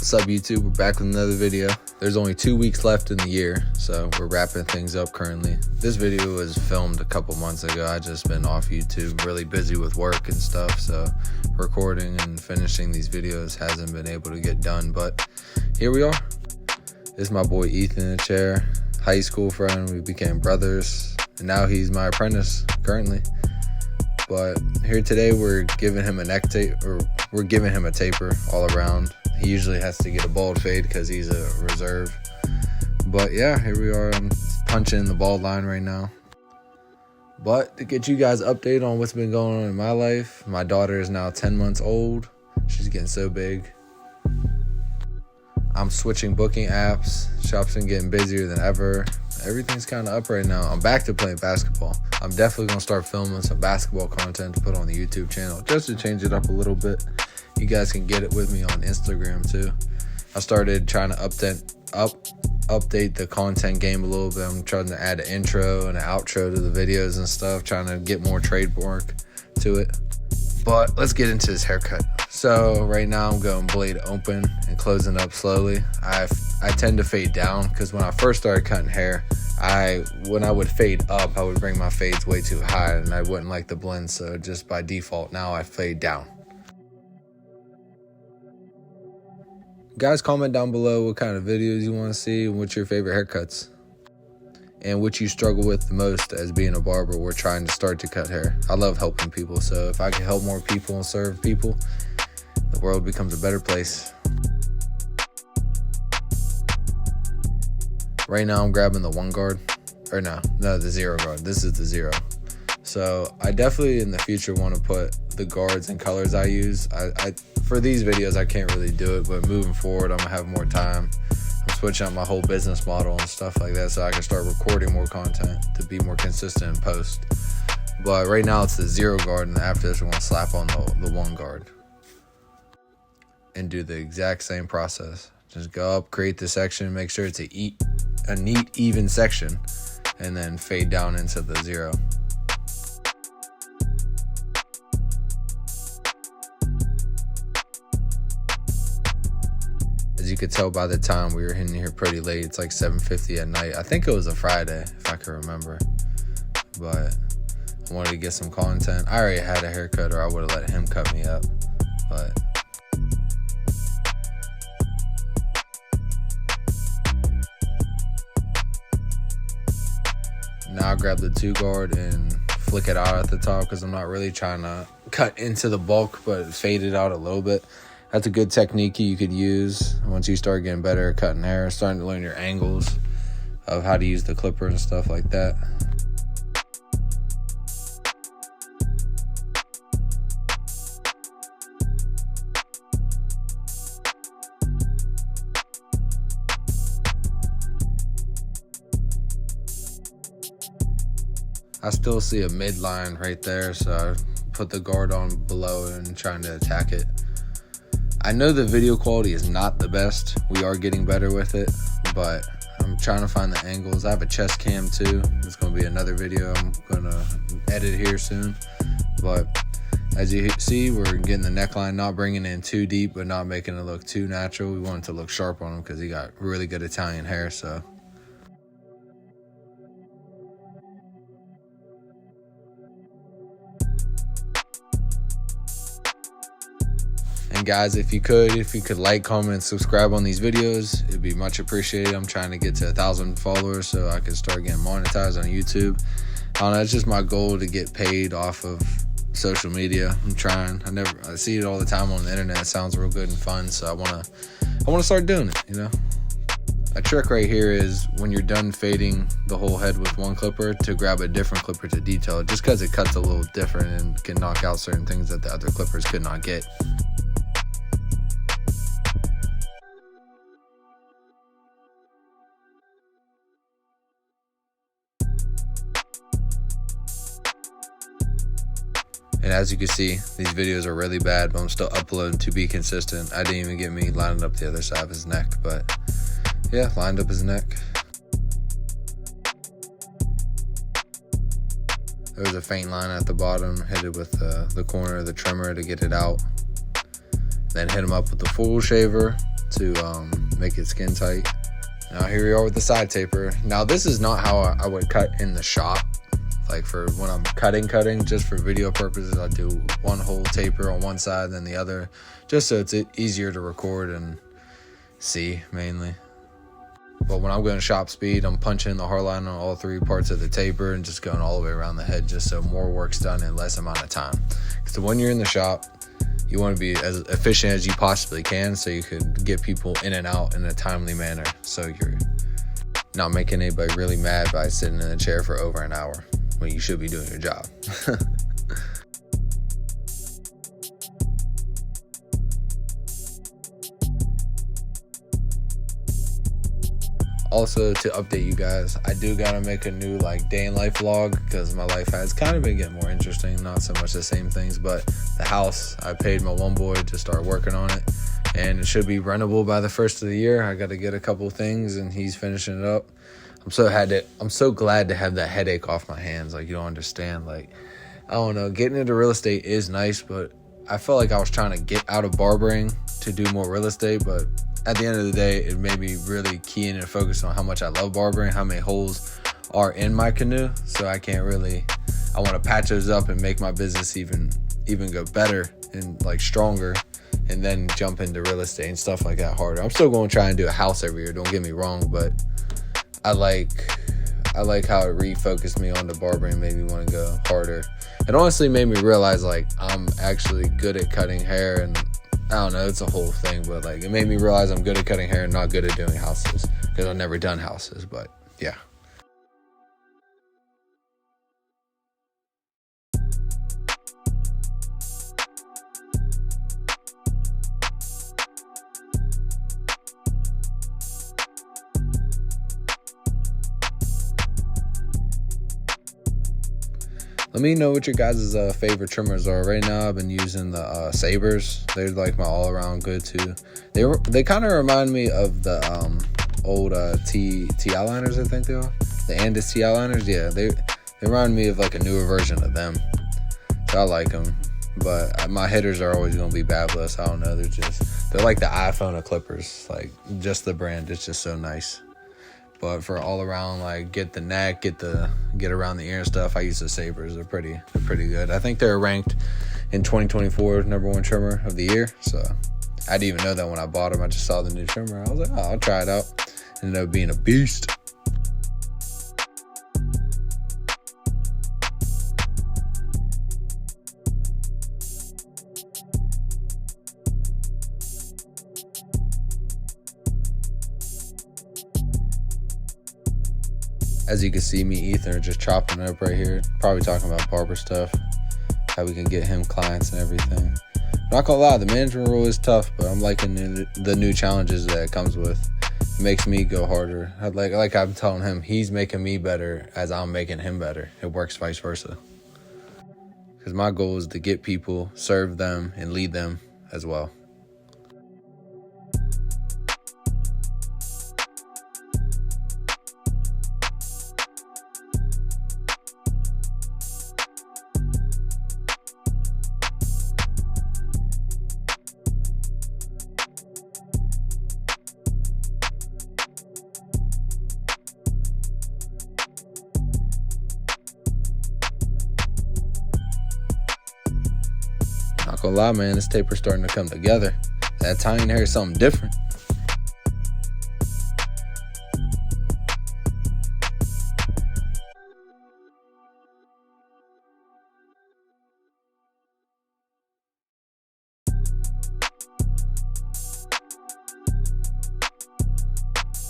What's up, YouTube? We're back with another video. There's only 2 weeks left in the year, so we're wrapping things up currently. This video was filmed a couple months ago. I just been off YouTube, really busy with work and stuff, so recording and finishing these videos hasn't been able to get done, but here we are. This is my boy Ethan in the chair, high school friend. We became brothers, and now he's my apprentice currently. But here today, we're giving him a neck tape, or we're giving him a taper all around. He usually has to get a bald fade because he's a reserve. But yeah, here we are. I'm punching the bald line right now. But to get you guys updated on what's been going on in my life, my daughter is now 10 months old. She's getting so big. I'm switching booking apps. Shop's been getting busier than ever. Everything's kind of up right now. I'm back to playing basketball. I'm definitely going to start filming some basketball content to put on the YouTube channel just to change it up a little bit. You guys can get it with me on Instagram too. I started trying to update the content game a little bit. I'm trying to add an intro and an outro to the videos and stuff, trying to get more trademark to it. But let's get into this haircut. So right now I'm going blade open and closing up slowly. I tend to fade down because when I first started cutting hair, when I would fade up, I would bring my fades way too high and I wouldn't like the blend. So just by default, now I fade down. Guys, comment down below what kind of videos you want to see and what's your favorite haircuts and what you struggle with the most as being a barber or trying to start to cut hair. I love helping people, so if I can help more people and serve people, the world becomes a better place. Right now I'm grabbing the the 0 guard. This is the 0. So I definitely in the future want to put the guards and colors I use. For these videos I can't really do it, but moving forward I'm gonna have more time. I'm switching up my whole business model and stuff like that so I can start recording more content to be more consistent in post. But right now it's the 0 guard, and after this we're gonna slap on the 1 guard and do the exact same process. Just go up, create the section, make sure it's a neat, even section, and then fade down into the 0. As you could tell by the time we were in here pretty late, it's like 7:50 at night. I think it was a Friday, if I can remember. But I wanted to get some content. I already had a haircut, or I would have let him cut me up. But now I grab the 2 guard and flick it out at the top because I'm not really trying to cut into the bulk, but fade it out a little bit. That's a good technique you could use once you start getting better at cutting hair, starting to learn your angles of how to use the clipper and stuff like that. I still see a midline right there, so I put the guard on below and trying to attack it. I know the video quality is not the best. We are getting better with it, but I'm trying to find the angles. I have a chest cam too. It's going to be another video I'm going to edit here soon. But as you see, we're getting the neckline, not bringing it in too deep, but not making it look too natural. We want it to look sharp on him because he got really good Italian hair, so. And guys, if you could like, comment, and subscribe on these videos, it'd be much appreciated. I'm trying to get to 1,000 followers so I can start getting monetized on YouTube. I don't know, it's just my goal to get paid off of social media. I'm trying. I see it all the time on the internet. It sounds real good and fun, so I wanna start doing it, you know? A trick right here is when you're done fading the whole head with 1 clipper, to grab a different clipper to detail it, just because it cuts a little different and can knock out certain things that the other clippers could not get. And as you can see, these videos are really bad, but I'm still uploading to be consistent. I didn't even get me lining up the other side of his neck, but yeah, lined up his neck. There was a faint line at the bottom, hit it with the corner of the trimmer to get it out. Then hit him up with the full shaver to make it skin tight. Now here we are with the side taper. Now this is not how I would cut in the shop. Like for when I'm cutting, just for video purposes, I do one whole taper on one side, then the other, just so it's easier to record and see mainly. But when I'm going shop speed, I'm punching the hard line on all three parts of the taper and just going all the way around the head, just so more work's done in less amount of time. So when you're in the shop, you want to be as efficient as you possibly can so you could get people in and out in a timely manner, so you're not making anybody really mad by sitting in a chair for over an hour when you should be doing your job. Also, to update you guys, I do gotta make a new day in life vlog because my life has kind of been getting more interesting. Not so much the same things, but the house, I paid my one boy to start working on it, and it should be rentable by the first of the year. I got to get a couple things, and he's finishing it up. I'm so glad to have that headache off my hands. You don't understand. I don't know, getting into real estate is nice, but I felt like I was trying to get out of barbering to do more real estate, but at the end of the day, it made me really key in and focus on how much I love barbering, how many holes are in my canoe. So I want to patch those up and make my business even go better and stronger, and then jump into real estate and stuff like that harder. I'm still going to try and do a house every year, don't get me wrong, but I like how it refocused me on the barbering and made me want to go harder. It honestly made me realize I'm actually good at cutting hair, and I don't know, it's a whole thing, but it made me realize I'm good at cutting hair and not good at doing houses because I've never done houses, but yeah. Let me know what your guys' favorite trimmers are. Right now, I've been using the Sabers. They're my all-around go-to. They kind of remind me of the old TI liners, I think they are. The Andis TI liners, yeah. They remind me of a newer version of them. So I like them. But my hitters are always going to be Babless. I don't know. They're like the iPhone of clippers. Just the brand. It's just so nice. But for all around, get the neck, get around the ear and stuff, I use the Sabers. They're pretty good. I think they're ranked in 2024 #1 trimmer of the year. So I didn't even know that when I bought them. I just saw the new trimmer. I was like, oh, I'll try it out. Ended up being a beast. As you can see, me, Ethan are just chopping it up right here. Probably talking about barber stuff, how we can get him clients and everything. Not gonna lie, the management role is tough, but I'm liking the new challenges that it comes with. It makes me go harder. Like I'm telling him, he's making me better as I'm making him better. It works vice versa. Because my goal is to get people, serve them, and lead them as well. Not gonna lie, man, this taper's starting to come together. That tying hair is something different.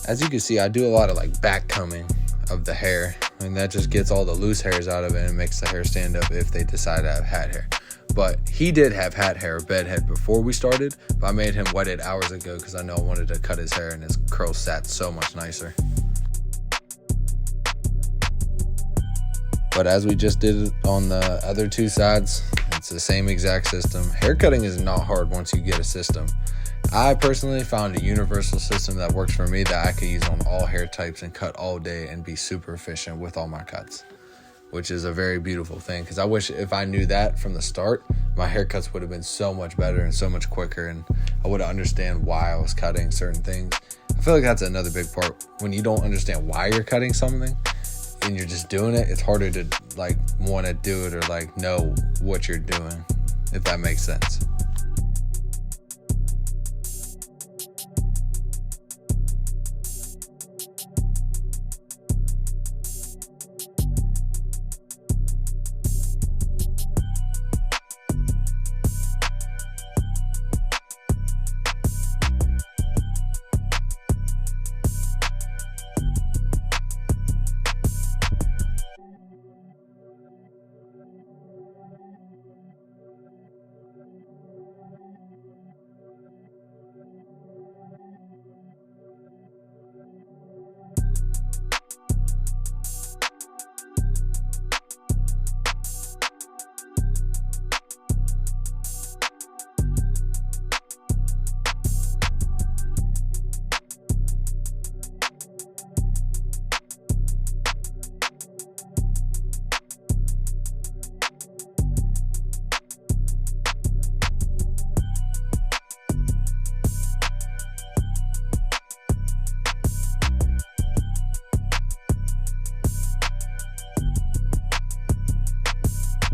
As you can see, I do a lot of back combing of the hair, and that just gets all the loose hairs out of it and makes the hair stand up if they decide to have hat hair. But he did have hat hair, bed head before we started, but I made him wet it hours ago because I know I wanted to cut his hair and his curls sat so much nicer. But as we just did on the other two sides, it's the same exact system. Haircutting is not hard once you get a system. I personally found a universal system that works for me that I could use on all hair types and cut all day and be super efficient with all my cuts. which is a very beautiful thing, because I wish if I knew that from the start, my haircuts would have been so much better and so much quicker, and I would understand why I was cutting certain things. I feel like that's another big part. When you don't understand why you're cutting something and you're just doing it, it's harder to like want to do it or like know what you're doing, if that makes sense.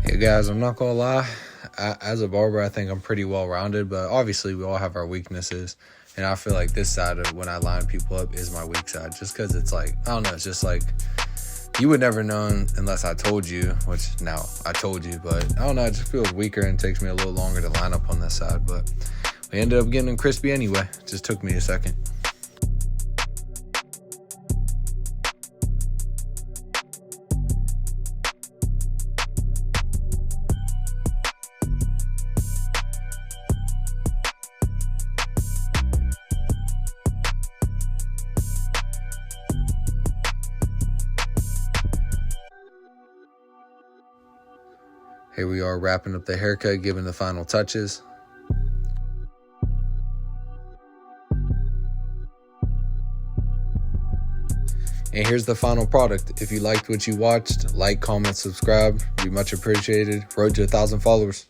Hey guys, I'm not gonna lie, as a barber I think I'm pretty well rounded, but obviously we all have our weaknesses, and I feel like this side of when I line people up is my weak side, just because it's like, I don't know, it's just like you would never know unless I told you, which now I told you, but I don't know, it just feels weaker and takes me a little longer to line up on this side, but we ended up getting them crispy anyway. It just took me a second. Here we are wrapping up the haircut, giving the final touches. And here's the final product. If you liked what you watched, like, comment, subscribe. Be much appreciated. Road to 1,000 followers.